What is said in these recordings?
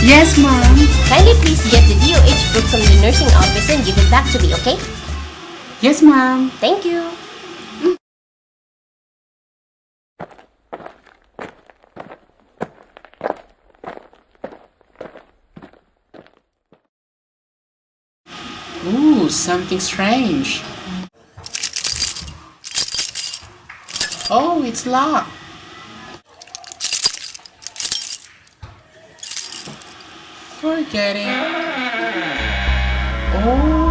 Yes, Mom. Kindly please get the DOH book from the nursing office and give it back to me, okay? Yes, Mom. Thank you. Ooh, something strange. Oh, it's locked. Forget it. Oh.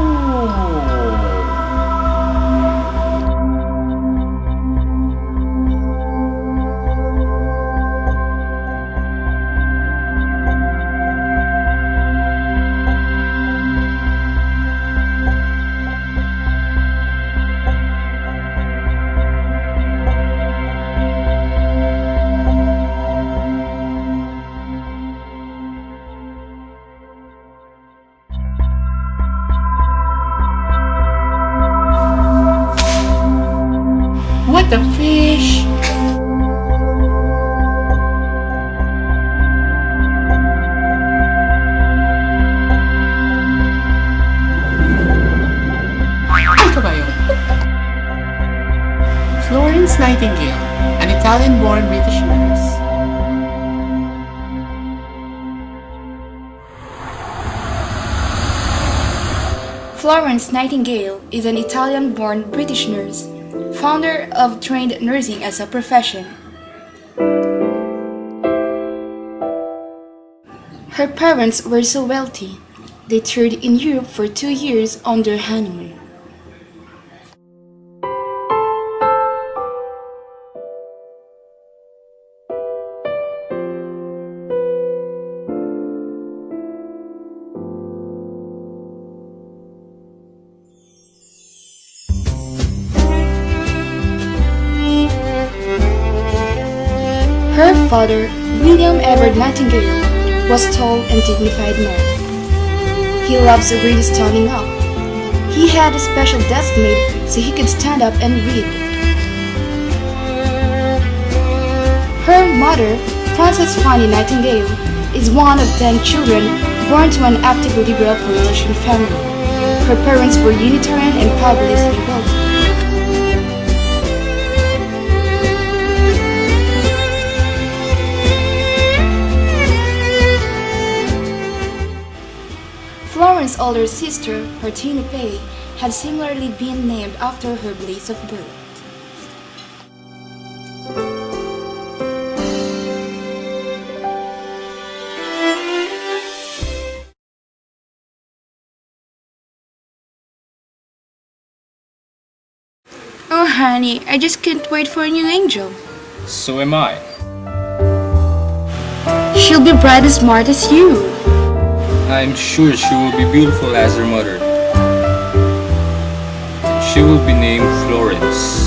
What the fish? Ano ba yun? Florence Nightingale, an Italian-born British nurse. Florence Nightingale is an Italian-born British nurse, founder of trained nursing as a profession. Her parents were so wealthy, they toured in Europe for 2 years on their honeymoon. Her father, William Edward Nightingale, was a tall and dignified man. He loves really standing up. He had a special desk made so he could stand up and read. Her mother, Frances Fanny Nightingale, is one of 10 children born to an active liberal politician family. Her parents were Unitarian and fabulously wealthy. Florence's older sister, P, had similarly been named after her place of birth. Oh honey, I just can't wait for a new angel. So am I. She'll be bright as smart as you. I'm sure she will be beautiful as her mother. She will be named Florence.